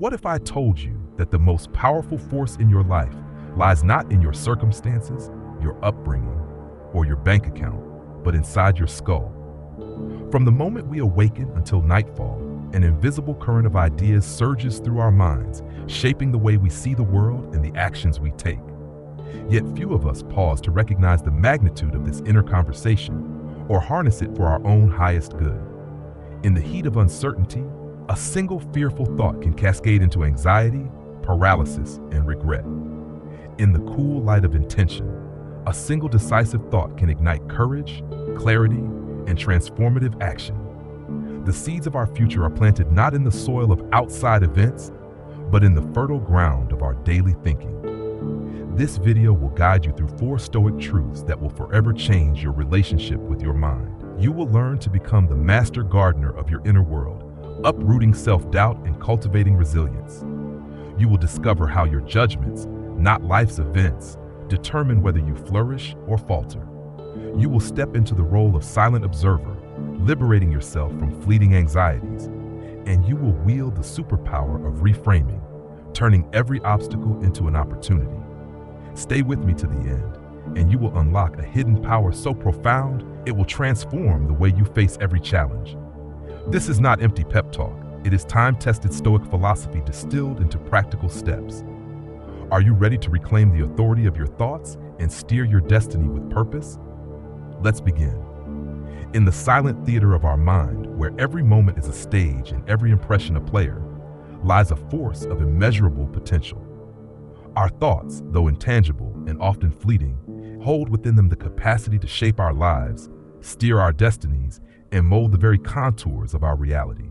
What if I told you that the most powerful force in your life lies not in your circumstances, your upbringing, or your bank account, but inside your skull? From the moment we awaken until nightfall, an invisible current of ideas surges through our minds, shaping the way we see the world and the actions we take. Yet few of us pause to recognize the magnitude of this inner conversation or harness it for our own highest good. In the heat of uncertainty, a single fearful thought can cascade into anxiety, paralysis, and regret. In the cool light of intention, a single decisive thought can ignite courage, clarity, and transformative action. The seeds of our future are planted not in the soil of outside events, but in the fertile ground of our daily thinking. This video will guide you through 4 Stoic truths that will forever change your relationship with your mind. You will learn to become the master gardener of your inner world, uprooting self-doubt and cultivating resilience. You will discover how your judgments, not life's events, determine whether you flourish or falter. You will step into the role of silent observer, liberating yourself from fleeting anxieties, and you will wield the superpower of reframing, turning every obstacle into an opportunity. Stay with me to the end, and you will unlock a hidden power so profound it will transform the way you face every challenge. This is not empty pep talk. It is time-tested Stoic philosophy distilled into practical steps. Are you ready to reclaim the authority of your thoughts and steer your destiny with purpose? Let's begin. In the silent theater of our mind, where every moment is a stage and every impression a player, lies a force of immeasurable potential. Our thoughts, though intangible and often fleeting, hold within them the capacity to shape our lives, steer our destinies, and mold the very contours of our reality.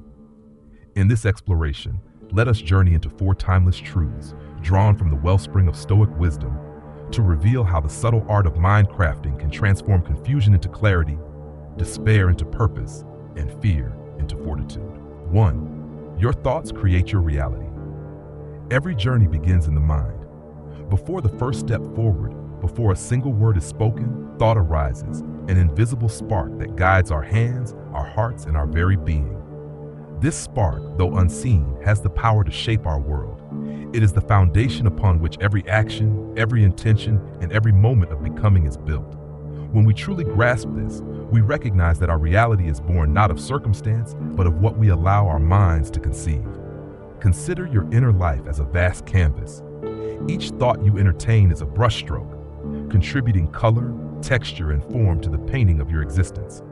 In this exploration, let us journey into 4 timeless truths drawn from the wellspring of Stoic wisdom to reveal how the subtle art of mind crafting can transform confusion into clarity, despair into purpose, and fear into fortitude. 1. Your thoughts create your reality. Every journey begins in the mind. Before the first step forward, before a single word is spoken, thought arises, an invisible spark that guides our hands, our hearts, and our very being. This spark, though unseen, has the power to shape our world. It is the foundation upon which every action, every intention, and every moment of becoming is built. When we truly grasp this, we recognize that our reality is born not of circumstance, but of what we allow our minds to conceive. Consider your inner life as a vast canvas. Each thought you entertain is a brushstroke, contributing color, texture, and form to the painting of your existence.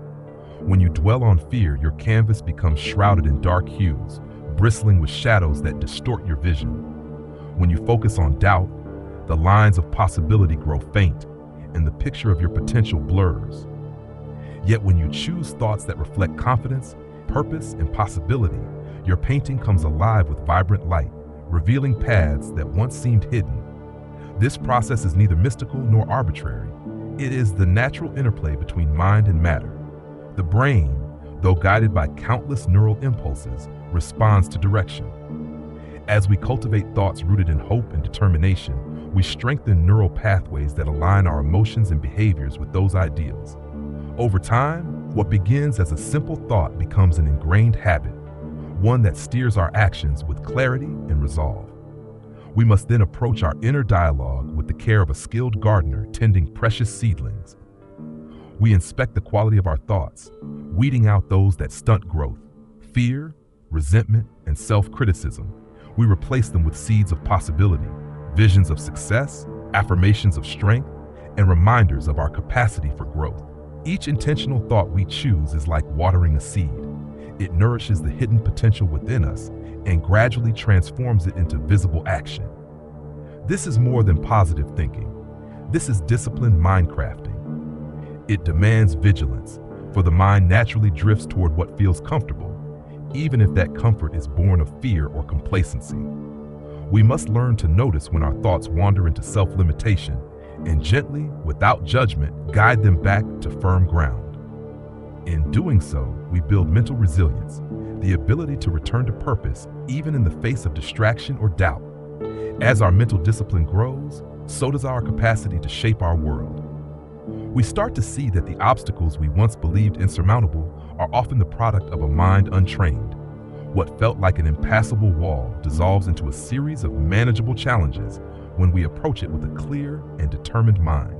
When you dwell on fear, your canvas becomes shrouded in dark hues, bristling with shadows that distort your vision. When you focus on doubt, the lines of possibility grow faint, and the picture of your potential blurs. Yet when you choose thoughts that reflect confidence, purpose, and possibility, your painting comes alive with vibrant light, revealing paths that once seemed hidden. This process is neither mystical nor arbitrary. It is the natural interplay between mind and matter. The brain, though guided by countless neural impulses, responds to direction. As we cultivate thoughts rooted in hope and determination, we strengthen neural pathways that align our emotions and behaviors with those ideals. Over time, what begins as a simple thought becomes an ingrained habit, one that steers our actions with clarity and resolve. We must then approach our inner dialogue with the care of a skilled gardener tending precious seedlings. We inspect the quality of our thoughts, weeding out those that stunt growth, fear, resentment, and self-criticism. We replace them with seeds of possibility, visions of success, affirmations of strength, and reminders of our capacity for growth. Each intentional thought we choose is like watering a seed. It nourishes the hidden potential within us and gradually transforms it into visible action. This is more than positive thinking. This is disciplined mind crafting. It demands vigilance, for the mind naturally drifts toward what feels comfortable, even if that comfort is born of fear or complacency. We must learn to notice when our thoughts wander into self-limitation and gently, without judgment, guide them back to firm ground. In doing so, we build mental resilience, the ability to return to purpose even in the face of distraction or doubt. As our mental discipline grows, so does our capacity to shape our world. We start to see that the obstacles we once believed insurmountable are often the product of a mind untrained, What felt like an impassable wall dissolves into a series of manageable challenges when we approach it with a clear and determined mind.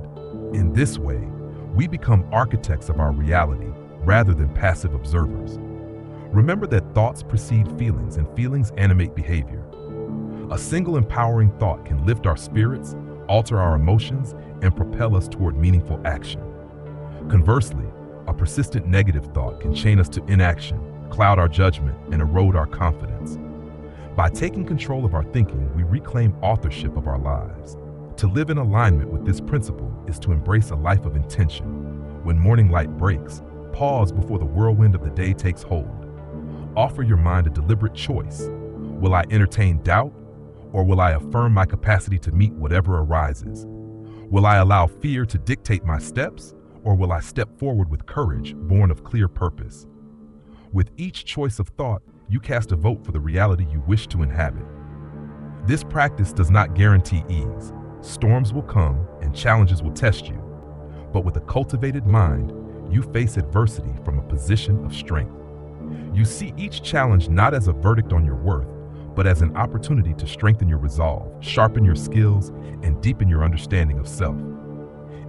In this way, we become architects of our reality rather than passive observers. Remember that thoughts precede feelings and feelings animate behavior. A single empowering thought can lift our spirits, alter our emotions, and propel us toward meaningful action. Conversely, a persistent negative thought can chain us to inaction, cloud our judgment, and erode our confidence. By taking control of our thinking, we reclaim authorship of our lives. To live in alignment with this principle is to embrace a life of intention. When morning light breaks, pause before the whirlwind of the day takes hold. Offer your mind a deliberate choice. Will I entertain doubt, or will I affirm my capacity to meet whatever arises? Will I allow fear to dictate my steps, or will I step forward with courage, born of clear purpose? With each choice of thought, you cast a vote for the reality you wish to inhabit. This practice does not guarantee ease. Storms will come and challenges will test you. But with a cultivated mind, you face adversity from a position of strength. You see each challenge not as a verdict on your worth, but as an opportunity to strengthen your resolve, sharpen your skills, and deepen your understanding of self.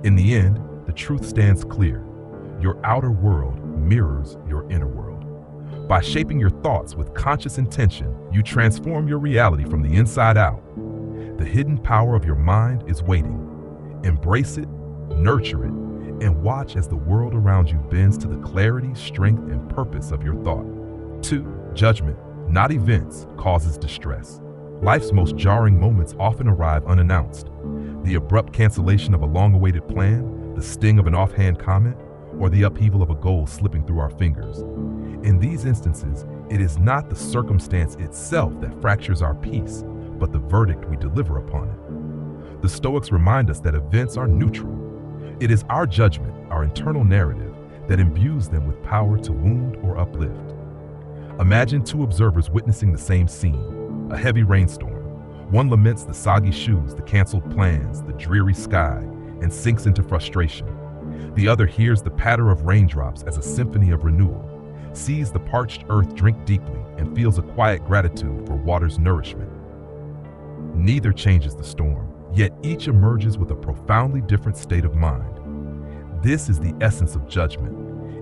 In the end, the truth stands clear. Your outer world mirrors your inner world. By shaping your thoughts with conscious intention, you transform your reality from the inside out. The hidden power of your mind is waiting. Embrace it, nurture it, and watch as the world around you bends to the clarity, strength, and purpose of your thought. 2. Judgment, not events, causes distress. Life's most jarring moments often arrive unannounced. The abrupt cancellation of a long-awaited plan, the sting of an offhand comment, or the upheaval of a goal slipping through our fingers. In these instances, it is not the circumstance itself that fractures our peace, but the verdict we deliver upon it. The Stoics remind us that events are neutral. It is our judgment, our internal narrative, that imbues them with power to wound or uplift. Imagine two observers witnessing the same scene, a heavy rainstorm. One laments the soggy shoes, the canceled plans, the dreary sky, and sinks into frustration. The other hears the patter of raindrops as a symphony of renewal, sees the parched earth drink deeply, and feels a quiet gratitude for water's nourishment. Neither changes the storm, yet each emerges with a profoundly different state of mind. This is the essence of judgment.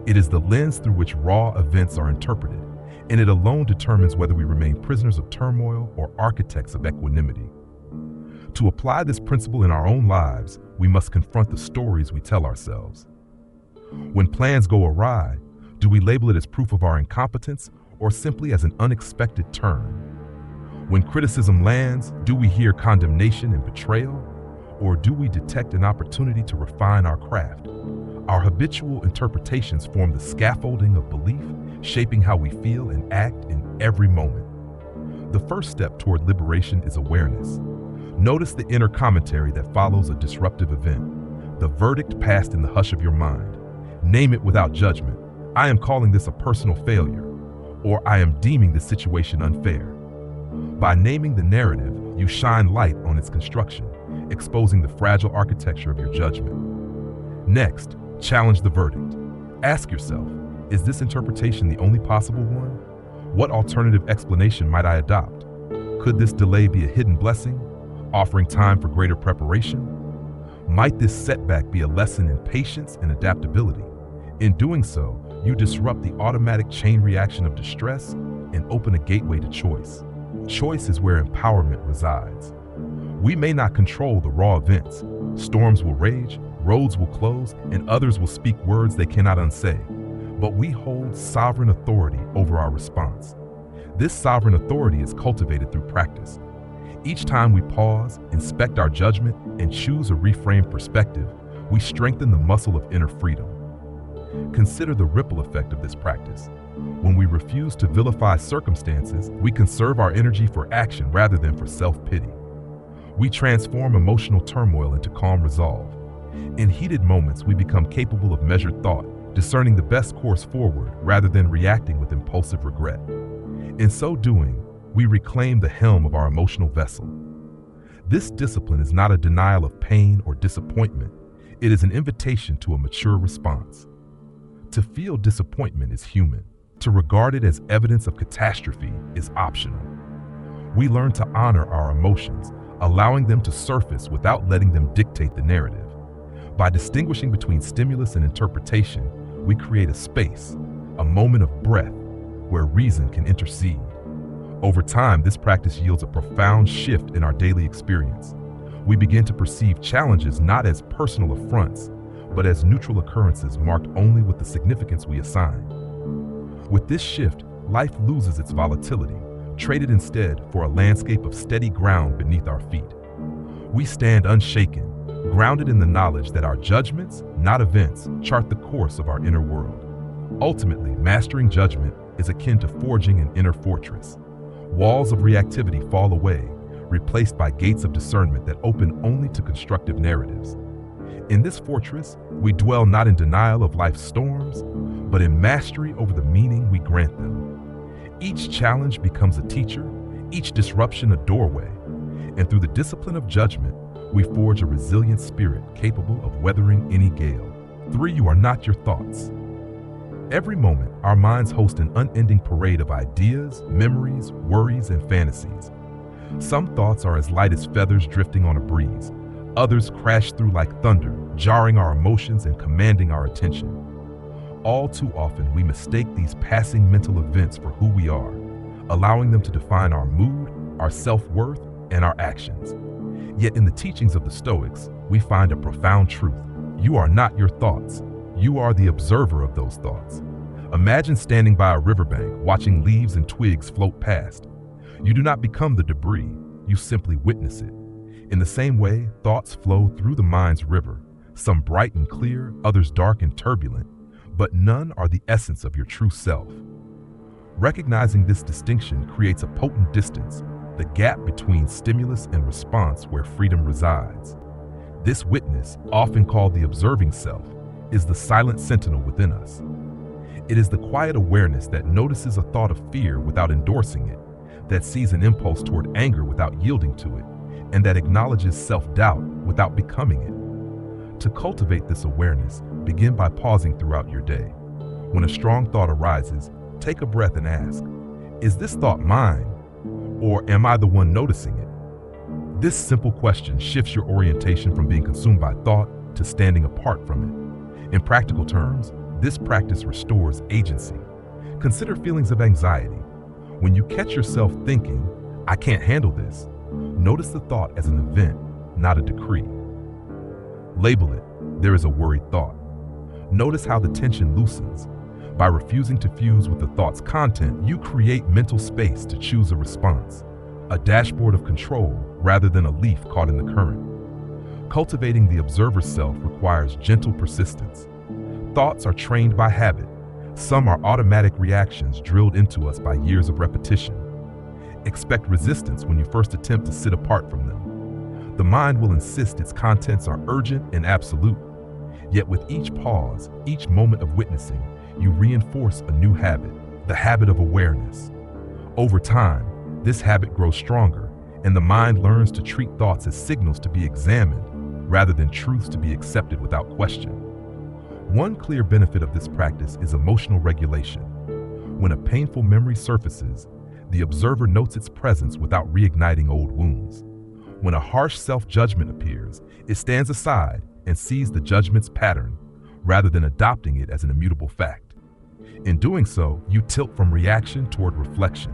It is the lens through which raw events are interpreted, and it alone determines whether we remain prisoners of turmoil or architects of equanimity. To apply this principle in our own lives, we must confront the stories we tell ourselves. When plans go awry, do we label it as proof of our incompetence or simply as an unexpected turn? When criticism lands, do we hear condemnation and betrayal, or do we detect an opportunity to refine our craft? Our habitual interpretations form the scaffolding of belief, shaping how we feel and act in every moment. The first step toward liberation is awareness. Notice the inner commentary that follows a disruptive event, the verdict passed in the hush of your mind. Name it without judgment. I am calling this a personal failure, or I am deeming this situation unfair. By naming the narrative, you shine light on its construction, exposing the fragile architecture of your judgment. Next, challenge the verdict. Ask yourself, is this interpretation the only possible one? What alternative explanation might I adopt? Could this delay be a hidden blessing, offering time for greater preparation? Might this setback be a lesson in patience and adaptability? In doing so, you disrupt the automatic chain reaction of distress and open a gateway to choice. Choice is where empowerment resides. We may not control the raw events. Storms will rage, roads will close, and others will speak words they cannot unsay. But we hold sovereign authority over our response. This sovereign authority is cultivated through practice. Each time we pause, inspect our judgment, and choose a reframed perspective, we strengthen the muscle of inner freedom. Consider the ripple effect of this practice. When we refuse to vilify circumstances, we conserve our energy for action rather than for self-pity. We transform emotional turmoil into calm resolve. In heated moments, we become capable of measured thought, discerning the best course forward rather than reacting with impulsive regret. In so doing, we reclaim the helm of our emotional vessel. This discipline is not a denial of pain or disappointment. It is an invitation to a mature response. To feel disappointment is human. To regard it as evidence of catastrophe is optional. We learn to honor our emotions, allowing them to surface without letting them dictate the narrative. By distinguishing between stimulus and interpretation, we create a space, a moment of breath, where reason can intercede. Over time, this practice yields a profound shift in our daily experience. We begin to perceive challenges not as personal affronts, but as neutral occurrences marked only with the significance we assign. With this shift, life loses its volatility, traded instead for a landscape of steady ground beneath our feet. We stand unshaken, grounded in the knowledge that our judgments, not events, chart the course of our inner world. Ultimately, mastering judgment is akin to forging an inner fortress. Walls of reactivity fall away, replaced by gates of discernment that open only to constructive narratives. In this fortress, we dwell not in denial of life's storms, but in mastery over the meaning we grant them. Each challenge becomes a teacher, each disruption a doorway, and through the discipline of judgment, we forge a resilient spirit capable of weathering any gale. 3. You are not your thoughts. Every moment, our minds host an unending parade of ideas, memories, worries, and fantasies. Some thoughts are as light as feathers drifting on a breeze. Others crash through like thunder, jarring our emotions and commanding our attention. All too often, we mistake these passing mental events for who we are, allowing them to define our mood, our self-worth, and our actions. Yet in the teachings of the Stoics, we find a profound truth. You are not your thoughts. You are the observer of those thoughts. Imagine standing by a riverbank, watching leaves and twigs float past. You do not become the debris, you simply witness it. In the same way, thoughts flow through the mind's river, some bright and clear, others dark and turbulent, but none are the essence of your true self. Recognizing this distinction creates a potent distance, the gap between stimulus and response where freedom resides. This witness, often called the observing self, is the silent sentinel within us. It is the quiet awareness that notices a thought of fear without endorsing it, that sees an impulse toward anger without yielding to it, and that acknowledges self-doubt without becoming it. To cultivate this awareness, begin by pausing throughout your day. When a strong thought arises, take a breath and ask, is this thought mine, or am I the one noticing it? This simple question shifts your orientation from being consumed by thought to standing apart from it. In practical terms, this practice restores agency. Consider feelings of anxiety. When you catch yourself thinking, I can't handle this, notice the thought as an event, not a decree. Label it, there is a worried thought. Notice how the tension loosens. By refusing to fuse with the thought's content, you create mental space to choose a response, a dashboard of control rather than a leaf caught in the current. Cultivating the observer self requires gentle persistence. Thoughts are trained by habit. Some are automatic reactions drilled into us by years of repetition. Expect resistance when you first attempt to sit apart from them. The mind will insist its contents are urgent and absolute. Yet with each pause, each moment of witnessing, you reinforce a new habit, the habit of awareness. Over time, this habit grows stronger, and the mind learns to treat thoughts as signals to be examined rather than truths to be accepted without question. One clear benefit of this practice is emotional regulation. When a painful memory surfaces, the observer notes its presence without reigniting old wounds. When a harsh self-judgment appears, it stands aside and sees the judgment's pattern rather than adopting it as an immutable fact. In doing so, you tilt from reaction toward reflection.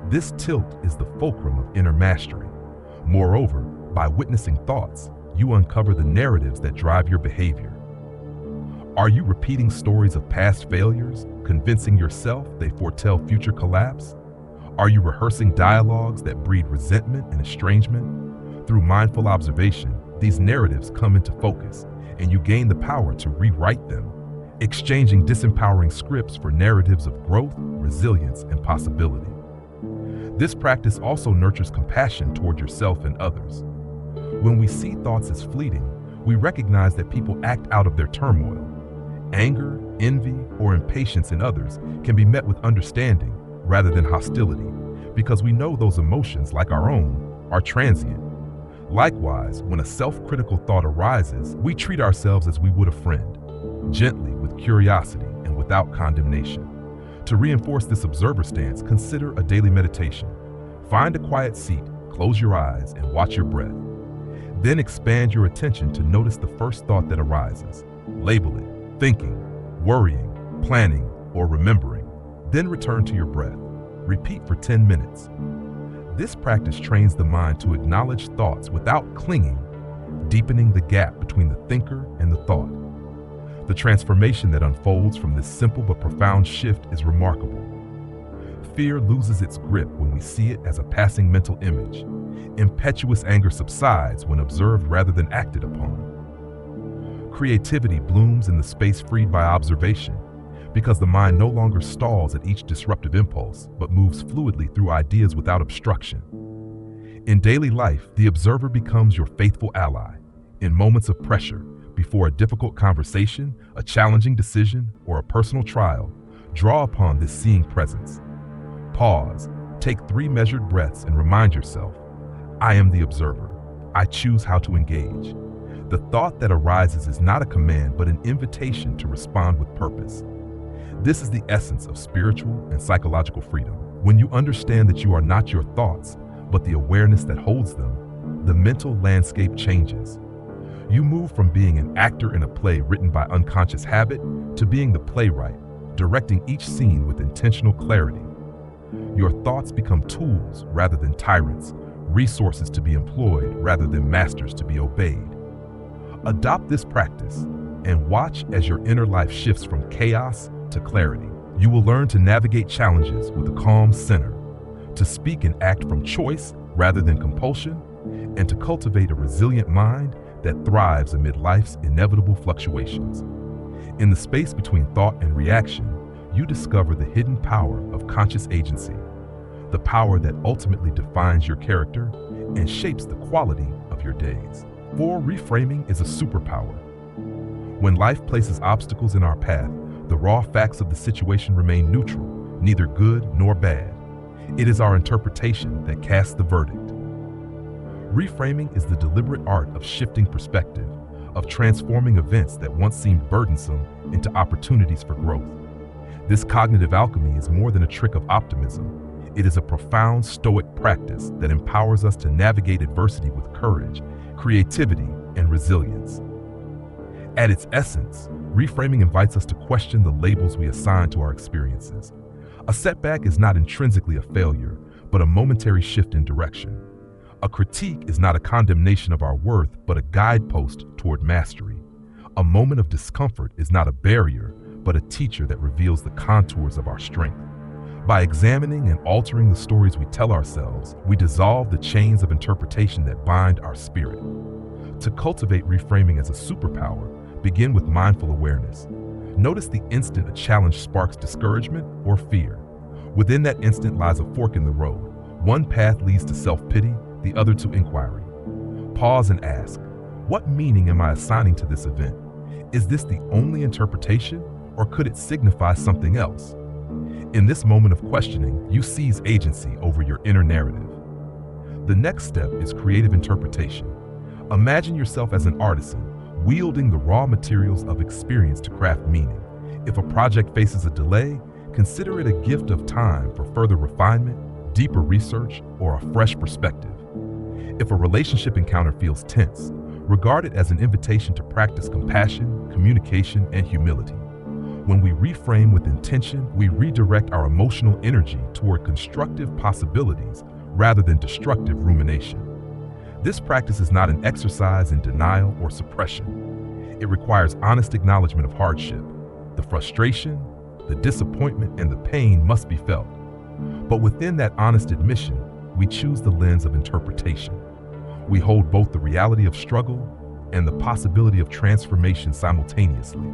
This tilt is the fulcrum of inner mastery. Moreover, by witnessing thoughts, you uncover the narratives that drive your behavior. Are you repeating stories of past failures, convincing yourself they foretell future collapse? Are you rehearsing dialogues that breed resentment and estrangement? Through mindful observation, these narratives come into focus, and you gain the power to rewrite them, exchanging disempowering scripts for narratives of growth, resilience, and possibility. This practice also nurtures compassion toward yourself and others. When we see thoughts as fleeting, we recognize that people act out of their turmoil. Anger, envy, or impatience in others can be met with understanding rather than hostility, because we know those emotions, like our own, are transient. Likewise, when a self-critical thought arises, we treat ourselves as we would a friend, gently, with curiosity, and without condemnation. To reinforce this observer stance, consider a daily meditation. Find a quiet seat, close your eyes, and watch your breath. Then expand your attention to notice the first thought that arises. Label it thinking, worrying, planning, or remembering. Then return to your breath. Repeat for 10 minutes. This practice trains the mind to acknowledge thoughts without clinging, deepening the gap between the thinker and the thought. The transformation that unfolds from this simple but profound shift is remarkable. Fear loses its grip when we see it as a passing mental image. Impetuous anger subsides when observed rather than acted upon. Creativity blooms in the space freed by observation, because the mind no longer stalls at each disruptive impulse, but moves fluidly through ideas without obstruction. In daily life, the observer becomes your faithful ally. In moments of pressure, before a difficult conversation, a challenging decision, or a personal trial, draw upon this seeing presence. Pause, take 3 measured breaths, and remind yourself, I am the observer. I choose how to engage. The thought that arises is not a command, but an invitation to respond with purpose. This is the essence of spiritual and psychological freedom. When you understand that you are not your thoughts, but the awareness that holds them, the mental landscape changes. You move from being an actor in a play written by unconscious habit to being the playwright, directing each scene with intentional clarity. Your thoughts become tools rather than tyrants, resources to be employed rather than masters to be obeyed. Adopt this practice and watch as your inner life shifts from chaos to clarity. You will learn to navigate challenges with a calm center, to speak and act from choice rather than compulsion, and to cultivate a resilient mind that thrives amid life's inevitable fluctuations. In the space between thought and reaction, you discover the hidden power of conscious agency, the power that ultimately defines your character and shapes the quality of your days. For reframing is a superpower. When life places obstacles in our path, the raw facts of the situation remain neutral, neither good nor bad. It is our interpretation that casts the verdict. Reframing is the deliberate art of shifting perspective, of transforming events that once seemed burdensome into opportunities for growth. This cognitive alchemy is more than a trick of optimism. It is a profound Stoic practice that empowers us to navigate adversity with courage, creativity, and resilience. At its essence, reframing invites us to question the labels we assign to our experiences. A setback is not intrinsically a failure, but a momentary shift in direction. A critique is not a condemnation of our worth, but a guidepost toward mastery. A moment of discomfort is not a barrier, but a teacher that reveals the contours of our strength. By examining and altering the stories we tell ourselves, we dissolve the chains of interpretation that bind our spirit. To cultivate reframing as a superpower, begin with mindful awareness. Notice the instant a challenge sparks discouragement or fear. Within that instant lies a fork in the road. One path leads to self-pity, the other to inquiry. Pause and ask, what meaning am I assigning to this event? Is this the only interpretation, or could it signify something else? In this moment of questioning, you seize agency over your inner narrative. The next step is creative interpretation. Imagine yourself as an artisan, wielding the raw materials of experience to craft meaning. If a project faces a delay, consider it a gift of time for further refinement, deeper research, or a fresh perspective. If a relationship encounter feels tense, regard it as an invitation to practice compassion, communication, and humility. When we reframe with intention, we redirect our emotional energy toward constructive possibilities rather than destructive rumination. This practice is not an exercise in denial or suppression. It requires honest acknowledgement of hardship. The frustration, the disappointment, and the pain must be felt. But within that honest admission, we choose the lens of interpretation. We hold both the reality of struggle and the possibility of transformation simultaneously.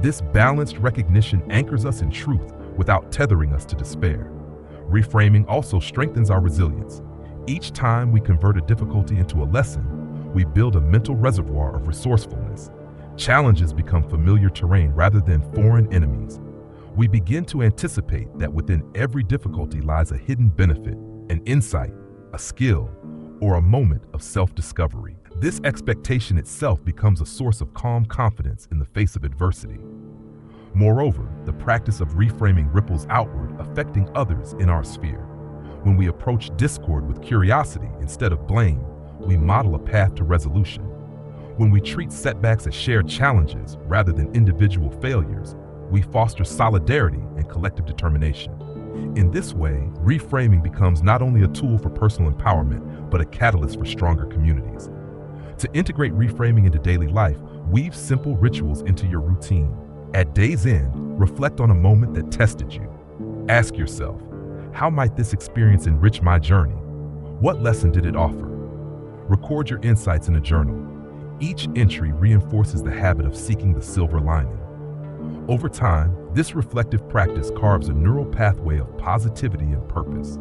This balanced recognition anchors us in truth without tethering us to despair. Reframing also strengthens our resilience. Each time we convert a difficulty into a lesson, we build a mental reservoir of resourcefulness. Challenges become familiar terrain rather than foreign enemies. We begin to anticipate that within every difficulty lies a hidden benefit, an insight, a skill, or a moment of self-discovery. This expectation itself becomes a source of calm confidence in the face of adversity. Moreover, the practice of reframing ripples outward, affecting others in our sphere. When we approach discord with curiosity instead of blame, we model a path to resolution. When we treat setbacks as shared challenges rather than individual failures, we foster solidarity and collective determination. In this way, reframing becomes not only a tool for personal empowerment, but a catalyst for stronger communities. To integrate reframing into daily life, weave simple rituals into your routine. At day's end, reflect on a moment that tested you. Ask yourself, how might this experience enrich my journey? What lesson did it offer? Record your insights in a journal. Each entry reinforces the habit of seeking the silver lining. Over time, this reflective practice carves a neural pathway of positivity and purpose.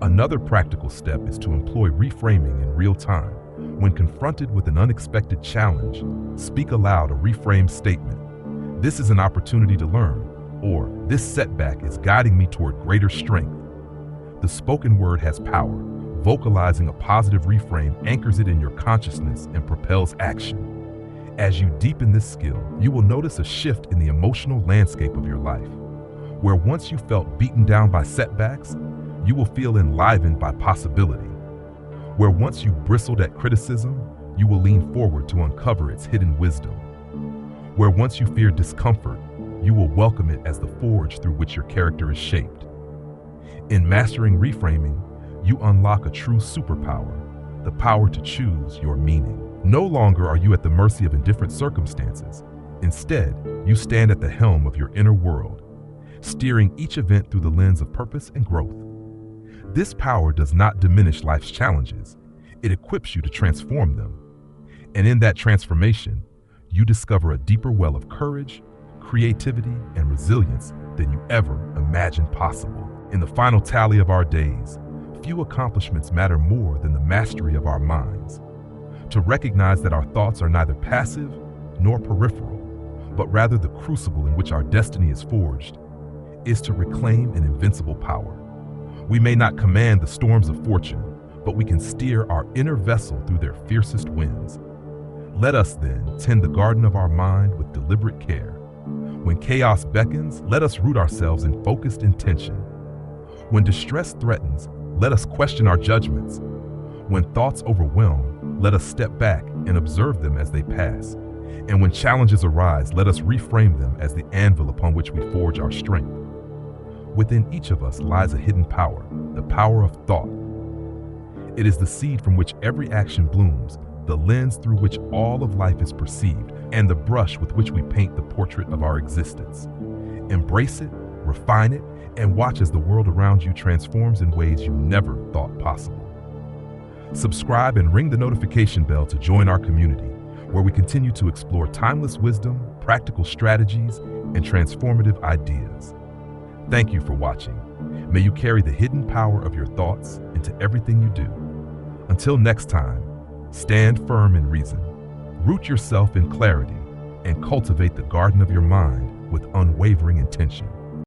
Another practical step is to employ reframing in real time. When confronted with an unexpected challenge, speak aloud a reframed statement. This is an opportunity to learn, or this setback is guiding me toward greater strength. The spoken word has power. Vocalizing a positive reframe anchors it in your consciousness and propels action. As you deepen this skill, you will notice a shift in the emotional landscape of your life. Where once you felt beaten down by setbacks, you will feel enlivened by possibility. Where once you bristled at criticism, you will lean forward to uncover its hidden wisdom. Where once you feared discomfort, you will welcome it as the forge through which your character is shaped. In mastering reframing, you unlock a true superpower, the power to choose your meaning. No longer are you at the mercy of indifferent circumstances. Instead, you stand at the helm of your inner world, steering each event through the lens of purpose and growth. This power does not diminish life's challenges. It equips you to transform them. And in that transformation, you discover a deeper well of courage, creativity, and resilience than you ever imagined possible. In the final tally of our days, few accomplishments matter more than the mastery of our minds. To recognize that our thoughts are neither passive nor peripheral, but rather the crucible in which our destiny is forged, is to reclaim an invincible power. We may not command the storms of fortune, but we can steer our inner vessel through their fiercest winds. Let us then tend the garden of our mind with deliberate care. When chaos beckons, let us root ourselves in focused intention. When distress threatens, let us question our judgments. When thoughts overwhelm, let us step back and observe them as they pass. And when challenges arise, let us reframe them as the anvil upon which we forge our strength. Within each of us lies a hidden power, the power of thought. It is the seed from which every action blooms, the lens through which all of life is perceived, and the brush with which we paint the portrait of our existence. Embrace it, refine it, and watch as the world around you transforms in ways you never thought possible. Subscribe and ring the notification bell to join our community, where we continue to explore timeless wisdom, practical strategies, and transformative ideas. Thank you for watching. May you carry the hidden power of your thoughts into everything you do. Until next time, stand firm in reason, root yourself in clarity, and cultivate the garden of your mind with unwavering intention.